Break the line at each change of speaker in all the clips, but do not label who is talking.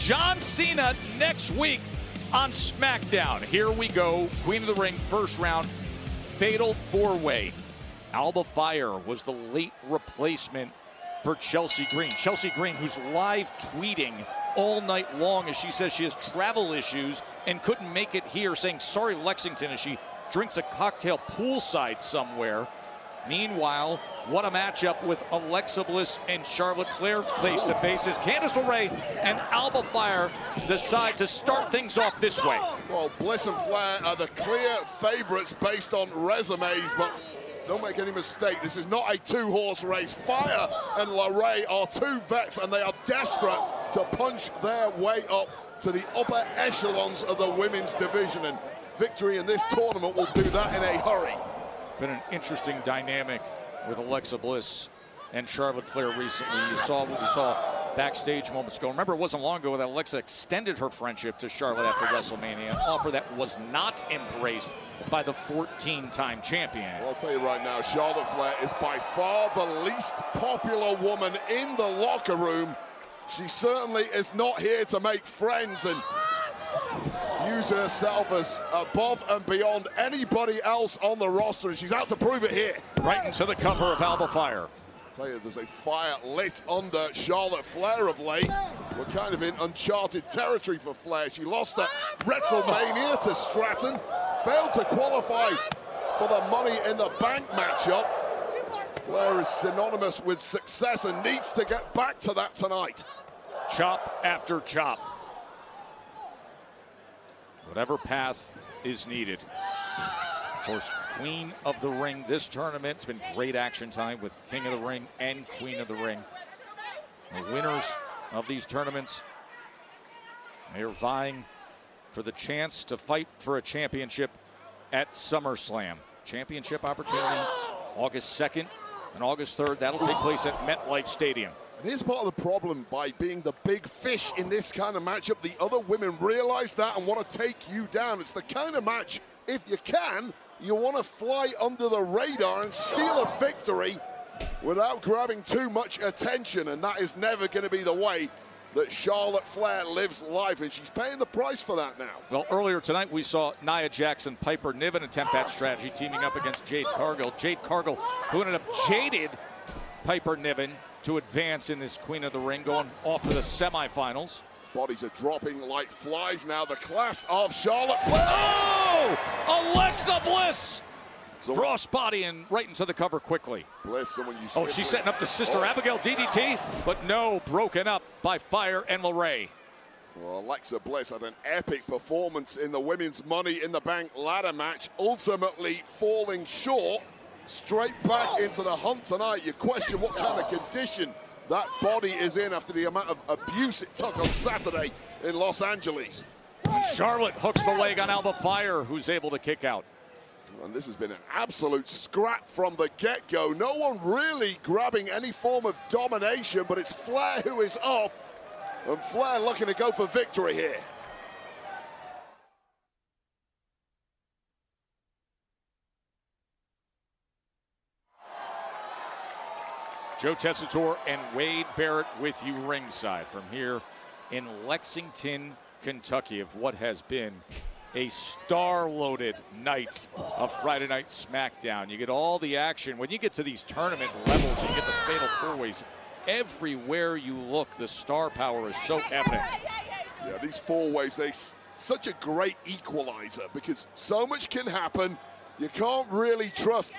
John Cena next week on SmackDown. Here we go. Queen of the Ring, first round, fatal four-way. Alba Fyre was the late replacement for Chelsea Green. Chelsea Green, who's live tweeting all night long as she says she has travel issues and couldn't make it here, saying sorry Lexington as she drinks a cocktail poolside somewhere. Meanwhile, what a matchup with Alexa Bliss and Charlotte Flair face-to-face as Candice LeRae and Alba Fyre decide to start things off this way.
Well, Bliss and Flair are the clear favorites based on resumes, but don't make any mistake, this is not a two-horse race. Fyre and LeRae are two vets, and they are desperate to punch their way up to the upper echelons of the women's division, and victory in this tournament will do that in a hurry.
Been an interesting dynamic with Alexa Bliss and Charlotte Flair recently. You saw what we saw backstage moments ago. Remember, it wasn't long ago that Alexa extended her friendship to Charlotte after WrestleMania, an offer that was not embraced by the 14-time champion.
Well, I'll tell you right now, Charlotte Flair is by far the least popular woman in the locker room. She certainly is not here to make friends and views herself as above and beyond anybody else on the roster, and she's out to prove it here.
Right into the cover of Alba Fyre.
I'll tell you, there's a fire lit under Charlotte Flair of late. We're kind of in uncharted territory for Flair. She lost at WrestleMania to Stratton, failed to qualify for the Money in the Bank matchup. Flair is synonymous with success and needs to get back to that tonight.
Chop after chop. Whatever path is needed. Of course, Queen of the Ring this tournament. It's been great action time with King of the Ring and Queen of the Ring. The winners of these tournaments, they are vying for the chance to fight for a championship at SummerSlam. Championship opportunity August 2nd and August 3rd. That'll take place at MetLife Stadium.
And here's part of the problem. By being the big fish in this kind of matchup, the other women realize that and want to take you down. It's the kind of match, if you can, you want to fly under the radar and steal a victory without grabbing too much attention, and that is never going to be the way that Charlotte Flair lives life, and she's paying the price for that now.
Well, earlier tonight we saw Nia Jax, Piper Niven attempt that strategy, teaming up against Jade Cargill. Jade Cargill, who ended up jaded Piper Niven to advance in this Queen of the Ring, going off to the semifinals.
Bodies are dropping like flies now. The class of Charlotte Flair.
Oh! Alexa Bliss! Cross body and right into the cover quickly.
Bliss, someone you
Oh, she's setting up to Sister Abigail DDT, but no, broken up by Fyre and LeRae.
Well, Alexa Bliss had an epic performance in the women's Money in the Bank ladder match, ultimately falling short. Straight back into the hunt tonight. You question what kind of condition that body is in after the amount of abuse it took on Saturday in Los Angeles.
And Charlotte hooks the leg on Alba Fyre, who's able to kick out.
And this has been an absolute scrap from the get-go. No one really grabbing any form of domination, but it's Flair who is up. And Flair looking to go for victory here.
Joe Tessitore and Wade Barrett with you ringside from here in Lexington, Kentucky, of what has been a star-loaded night of Friday Night SmackDown. You get all the action. When you get to these tournament levels, you get the fatal four-ways. Everywhere you look, the star power is so evident.
Yeah, these four-ways, they're such a great equalizer because so much can happen. You can't really trust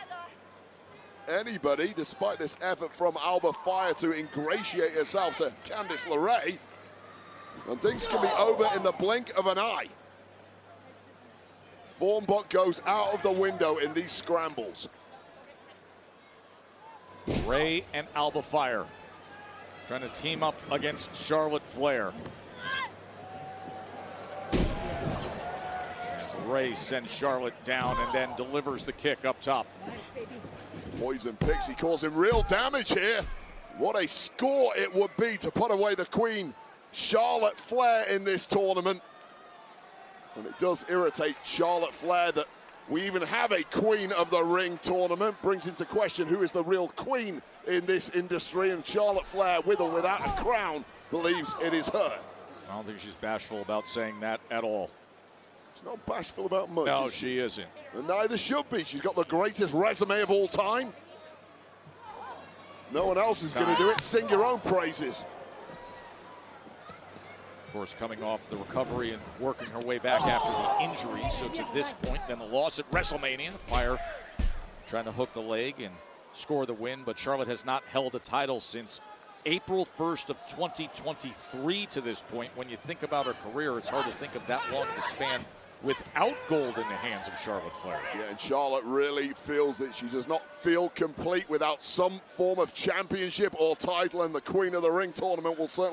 anybody, despite this effort from Alba Fyre to ingratiate herself to Candice LeRae. And things can be over in the blink of an eye. Form book goes out of the window in these scrambles.
LeRae and Alba Fyre trying to team up against Charlotte Flair. As LeRae sends Charlotte down and then delivers the kick up top.
Poison Pixie causing real damage here. What a score it would be to put away the Queen, Charlotte Flair, in this tournament. And it does irritate Charlotte Flair that we even have a Queen of the Ring tournament. Brings into question who is the real queen in this industry, and Charlotte Flair, with or without a crown, believes it is her.
I don't think she's bashful about saying that at all.
She's not bashful about much.
No, she isn't.
And neither should be. She's got the greatest resume of all time. No one else is going to do it. Sing your own praises.
Of course, coming off the recovery and working her way back after the injury. So to this point, then the loss at WrestleMania. Fyre trying to hook the leg and score the win. But Charlotte has not held a title since April 1st of 2023 to this point. When you think about her career, it's hard to think of that long of a span without gold in the hands of Charlotte Flair.
Yeah, and Charlotte really feels it. She does not feel complete without some form of championship or title, and the Queen of the Ring tournament will certainly